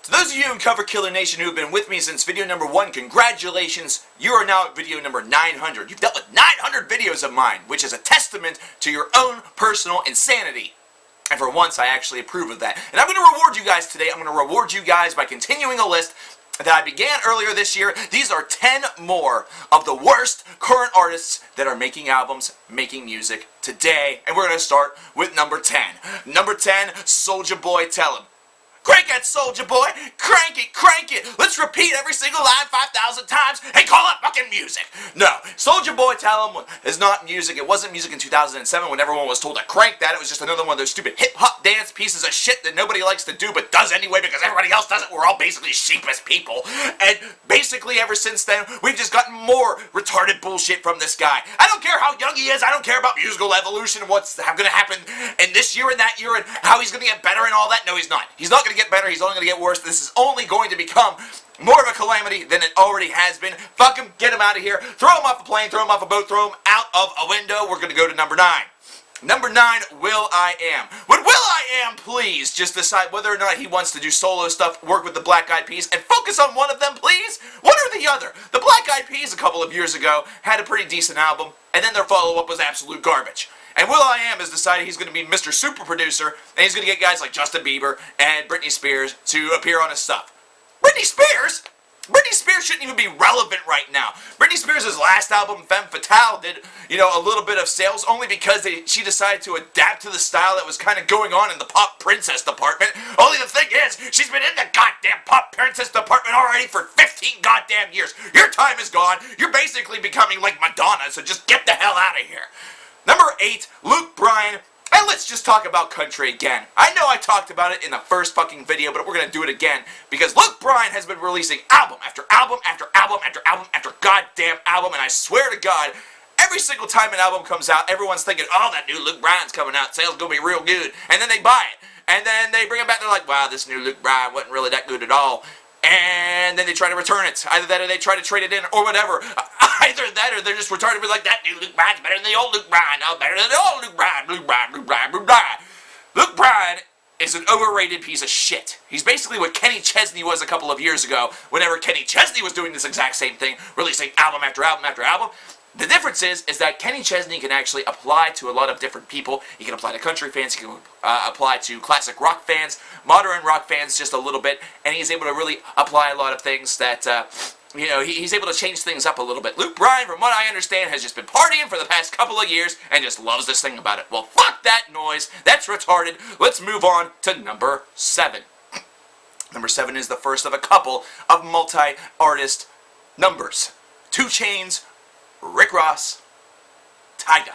To those of you in Cover Killer Nation who have been with me since video number 1, congratulations, you are now at video number 900. You've dealt with 900 videos of mine, which is a testament to your own personal insanity. And for once, I actually approve of that. And I'm going to reward you guys today. I'm going to reward you guys by continuing a list that I began earlier this year. These are 10 more of the worst current artists that are making albums, making music today. And we're going to start with number 10. Number 10, Soulja Boy, Tell 'Em. Crank it, Soulja Boy! Crank it, crank it! Let's repeat every single line 5,000 times and call it fucking music! No, Soulja Boy Tell 'Em is not music. It wasn't music in 2007 when everyone was told to crank that. It was just another one of those stupid hip-hop dance pieces of shit that nobody likes to do but does anyway because everybody else does it. We're all basically sheepish people. And basically ever since then, we've just gotten more retarded bullshit from this guy. I don't care how young he is. I don't care about musical evolution and what's going to happen in this year and that year and how he's going to get better and all that. No, he's not. He's not going to get better, he's only going to get worse. This is only going to become more of a calamity than it already has been. Fuck him, get him out of here, throw him off a plane, throw him off a boat, throw him out of a window. We're going to go to number 9. Number 9, will.i.am. Would will.i.am please just decide whether or not he wants to do solo stuff, work with the Black Eyed Peas, and focus on one of them, please? One or the other. The Black Eyed Peas a couple of years ago had a pretty decent album, and then their follow-up was absolute garbage. And will.i.am has decided he's going to be Mr. Super Producer, and he's going to get guys like Justin Bieber and Britney Spears to appear on his stuff. Britney Spears? Britney Spears shouldn't even be relevant right now. Britney Spears' last album, Femme Fatale, did, a little bit of sales only because she decided to adapt to the style that was kind of going on in the pop princess department. Only the thing is, she's been in the goddamn pop princess department already for 15 goddamn years. Your time is gone. You're basically becoming like Madonna, so just get the hell out of here. Number 8, Bryan. And let's just talk about country again. I know I talked about it in the first fucking video, but we're going to do it again. Because Bryan has been releasing album after album after album after album after goddamn album. And I swear to God, every single time an album comes out, everyone's thinking, oh, that new Bryan's coming out. Sales going to be real good. And then they buy it. And then they bring it back. They're like, wow, this new Bryan wasn't really that good at all. And then they try to return it. Either that or they try to trade it in or whatever. Either that or they're just retarded and be like, that new Bryan's better than the old Bryan. No, better than the old Bryan. Bryan is an overrated piece of shit. He's basically what Kenny Chesney was a couple of years ago whenever Kenny Chesney was doing this exact same thing, releasing album after album after album. The difference is that Kenny Chesney can actually apply to a lot of different people. He can apply to country fans, he can apply to classic rock fans, modern rock fans just a little bit, and he's able to really apply a lot of things that, he's able to change things up a little bit. Bryan, from what I understand, has just been partying for the past couple of years and just loves this thing about it. Well, fuck that noise. That's retarded. Let's move on to number 7. Number 7 is the first of a couple of multi-artist numbers. 2 Chainz, Rick Ross, Tyga.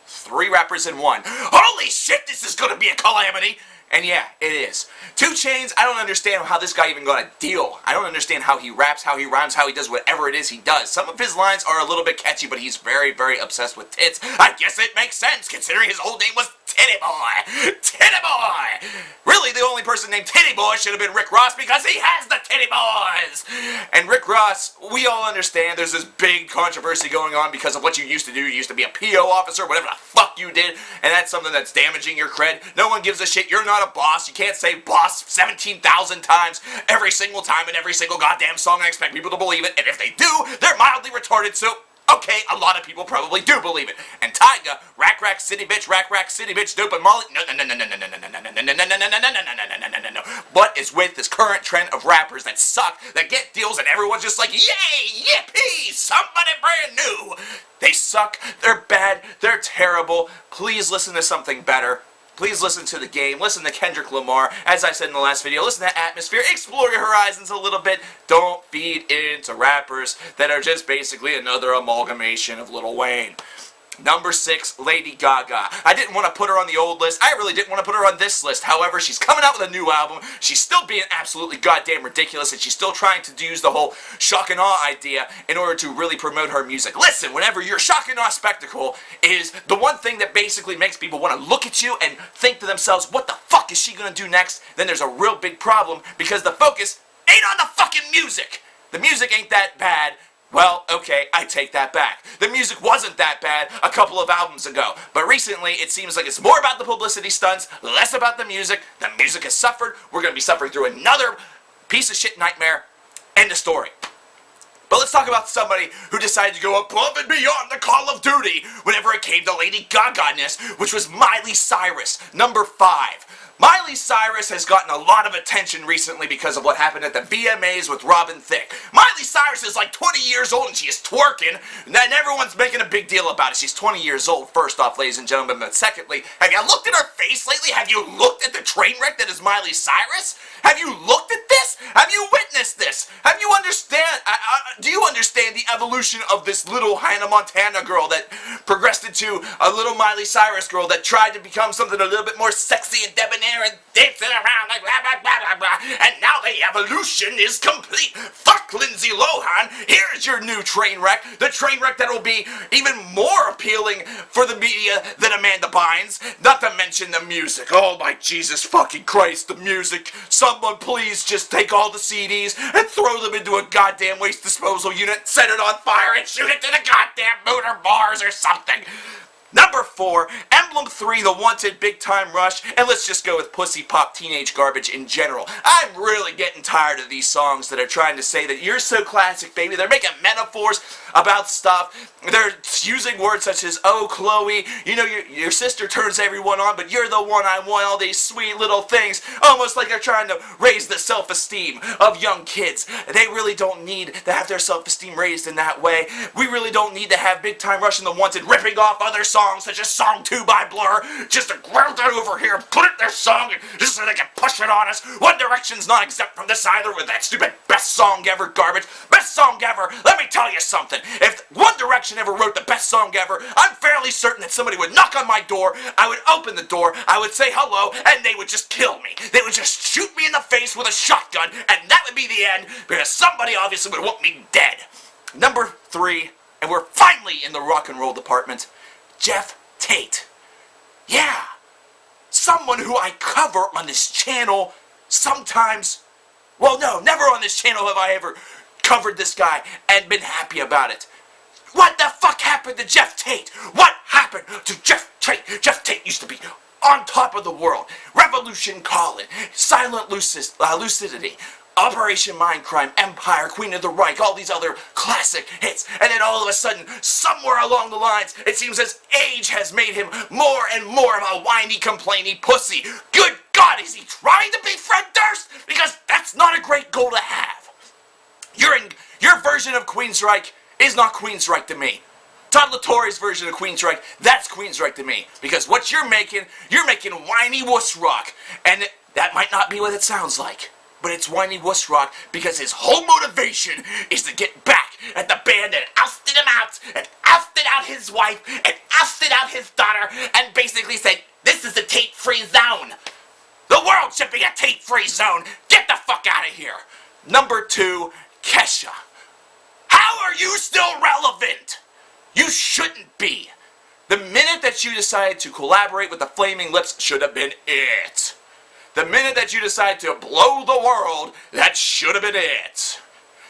3 rappers in one. Holy shit, this is gonna be a calamity! And yeah, it is. 2 Chainz, I don't understand how this guy even got a deal. I don't understand how he raps, how he rhymes, how he does whatever it is he does. Some of his lines are a little bit catchy, but he's very, very obsessed with tits. I guess it makes sense, considering his whole name was Titty Boy. Titty Boy! Really, the only person named Titty Boy should have been Rick Ross because he has the Titty Boys! And Rick Ross, we all understand there's this big controversy going on because of what you used to do. You used to be a PO officer, whatever the fuck you did, and that's something that's damaging your cred. No one gives a shit. You're not a boss. You can't say boss 17,000 times every single time in every single goddamn song and expect people to believe it. And if they do, they're mildly retarded, so okay, a lot of people probably do believe it. And Tyga, rack city bitch, dope and Molly. No. What is with this current trend of rappers that suck, that get deals, and everyone's just like, yay, yippee, somebody brand new. They suck, they're bad, they're terrible. Please listen to something better. Please listen to The Game, listen to Kendrick Lamar, as I said in the last video, listen to Atmosphere, explore your horizons a little bit. Don't feed into rappers that are just basically another amalgamation of Lil Wayne. Number 6, Lady Gaga. I didn't want to put her on the old list. I really didn't want to put her on this list. However, she's coming out with a new album. She's still being absolutely goddamn ridiculous, and she's still trying to use the whole shock and awe idea in order to really promote her music. Listen, whenever your shock and awe spectacle is the one thing that basically makes people want to look at you and think to themselves, what the fuck is she going to do next? Then there's a real big problem because the focus ain't on the fucking music. The music ain't that bad. Well, okay, I take that back. The music wasn't that bad a couple of albums ago, but recently it seems like it's more about the publicity stunts, less about the music. The music has suffered. We're going to be suffering through another piece of shit nightmare. End of story. But let's talk about somebody who decided to go above and beyond the call of duty whenever it came to Lady Gaga-ness, which was Miley Cyrus, number 5. Miley Cyrus has gotten a lot of attention recently because of what happened at the VMAs with Robin Thicke. Miley Cyrus is like 20 years old and she is twerking, and everyone's making a big deal about it. She's 20 years old, first off, ladies and gentlemen, but secondly, have you looked at her face lately? Have you looked at the train wreck that is Miley Cyrus? Have you looked at this? Have you witnessed this? Have you do you understand the evolution of this little Hannah Montana girl that progressed into a little Miley Cyrus girl that tried to become something a little bit more sexy and debonair and dancing around like blah blah blah blah blah, and now the evolution is complete. Fuck Lindsay Lohan, here's your new train wreck, the train wreck that will be even more appealing for the media than Amanda Bynes, not to mention the music. Oh my Jesus fucking Christ, the music. Someone please just take all the CDs and throw them into a goddamn waste disposal unit, set it on fire and shoot it to the goddamn motor bars or something. Number 4, Emblem 3, The Wanted, Big Time Rush, and let's just go with pussy pop teenage garbage in general. I'm really getting tired of these songs that are trying to say that you're so classic, baby. They're making metaphors about stuff. They're using words such as, oh, Chloe, you know, your sister turns everyone on, but you're the one I want, all these sweet little things, almost like they're trying to raise the self-esteem of young kids. They really don't need to have their self-esteem raised in that way. We really don't need to have Big Time Rush and The Wanted ripping off other songs such as Song 2 by Blur, just to grab that over here and put it in their song, just so they can push it on us. One Direction's not exempt from this either with that stupid best song ever garbage. Best song ever, let me tell you something. If One Direction ever wrote the best song ever, I'm fairly certain that somebody would knock on my door, I would open the door, I would say hello, and they would just kill me. They would just shoot me in the face with a shotgun, and that would be the end, because somebody obviously would want me dead. Number 3, and we're finally in the rock and roll department, Jeff Tate. Yeah, someone who I cover on this channel sometimes. Well, no, never on this channel have I ever covered this guy and been happy about it. What the fuck happened to Jeff Tate? What happened to Jeff Tate? Jeff Tate used to be on top of the world. Revolution Calling, Silent Lucidity, Operation Mindcrime, Empire, Queen of the Reich, all these other classic hits, and then all of a sudden, somewhere along the lines, it seems as age has made him more and more of a whiny, complainy pussy. Good God, is he trying to be Fred Durst? Because that's not a great goal to have. Your version of Queensryche is not Queensryche to me. Todd LaTorre's version of Queensryche, that's Queensryche to me. Because what you're making whiny wuss rock, and that might not be what it sounds like. But it's whiny wuss rock because his whole motivation is to get back at the band that ousted him out, and ousted out his wife, and ousted out his daughter, and basically said, this is a Tate-free zone. The world should be a Tate-free zone. Get the fuck out of here. Number 2, Kesha. How are you still relevant? You shouldn't be. The minute that you decided to collaborate with the Flaming Lips should have been it. The minute that you decide to blow the world, that should have been it.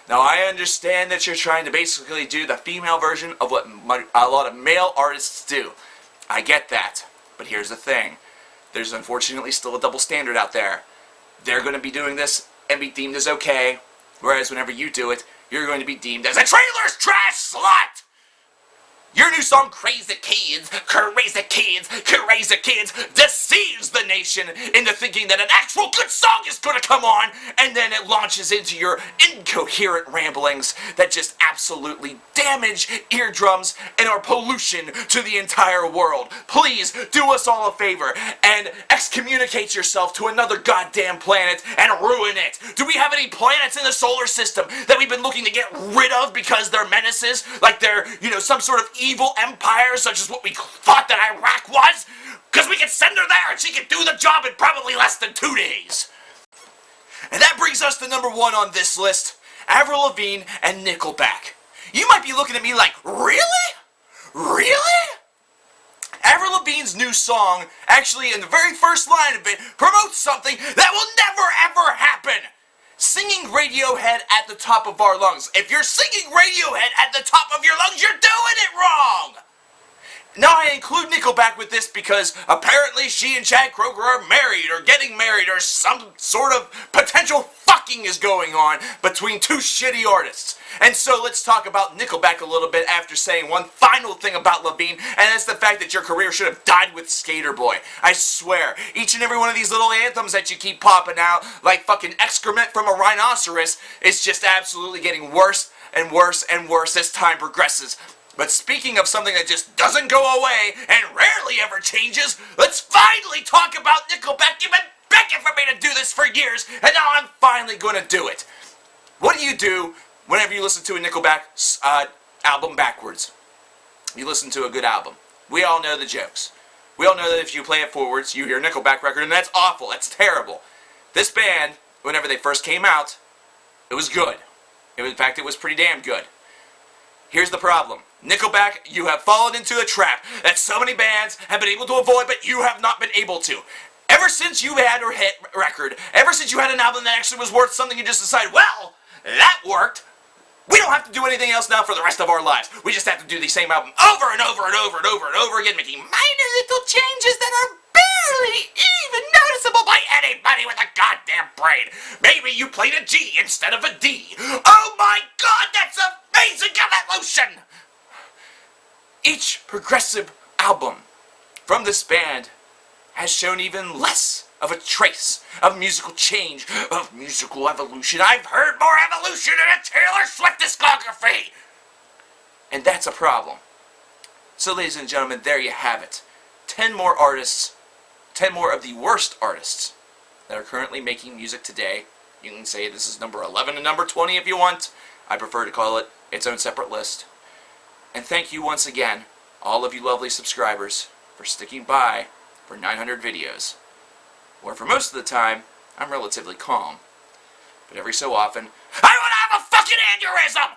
Now, I understand that you're trying to basically do the female version of what a lot of male artists do. I get that. But here's the thing. There's unfortunately still a double standard out there. They're going to be doing this and be deemed as okay, whereas whenever you do it, you're going to be deemed as a trailer's trash slut! Your new song, Crazy Kids, deceives the nation into thinking that an actual good song is going to come on, and then it launches into your incoherent ramblings that just absolutely damage eardrums and are pollution to the entire world. Please do us all a favor and excommunicate yourself to another goddamn planet and ruin it. Do we have any planets in the solar system that we've been looking to get rid of because they're menaces? Like they're, some sort of evil empire such as what we thought that Iraq was? Because we could send her there and she could do the job in probably less than 2 days. And that brings us to number 1 on this list, Avril Lavigne and Nickelback. You might be looking at me like, really? Really? Avril Lavigne's new song, actually in the very first line of it, promotes something that will never ever happen. Singing Radiohead at the top of our lungs. If you're singing Radiohead at the top of your lungs, you're doing it wrong! Now I include Nickelback with this because apparently she and Chad Kroeger are married or getting married or some sort of potential fuck fucking is going on between two shitty artists. And so let's talk about Nickelback a little bit after saying one final thing about Levine, and that's the fact that your career should have died with Skater Boy. I swear, each and every one of these little anthems that you keep popping out like fucking excrement from a rhinoceros is just absolutely getting worse and worse and worse as time progresses. But speaking of something that just doesn't go away and rarely ever changes, let's finally talk about Nickelback. You've been begging for me to do this for years, and now I'm finally going to do it. What do whenever you listen to a Nickelback album backwards? You listen to a good album. We all know the jokes. We all know that if you play it forwards, you hear a Nickelback record, and that's awful. That's terrible. This band, whenever they first came out, it was good. In fact, it was pretty damn good. Here's the problem. Nickelback, you have fallen into a trap that so many bands have been able to avoid, but you have not been able to. Ever since you had a hit record, ever since you had an album that actually was worth something, you just decide, well, that worked. We don't have to do anything else now for the rest of our lives. We just have to do the same album over and over and over and over and over again, making minor little changes that are barely even noticeable by anybody with a goddamn brain. Maybe you played a G instead of a D. Oh my god, that's amazing evolution! Each progressive album from this band has shown even less of a trace of musical change, of musical evolution. I've heard more evolution in a Taylor Swift discography! And that's a problem. So ladies and gentlemen, there you have it. 10 more artists, 10 more of the worst artists that are currently making music today. You can say this is number 11 and number 20 if you want. I prefer to call it its own separate list. And thank you once again, all of you lovely subscribers, for sticking by for 900 videos. Where for most of the time, I'm relatively calm. But every so often, I want to have a fucking aneurysm!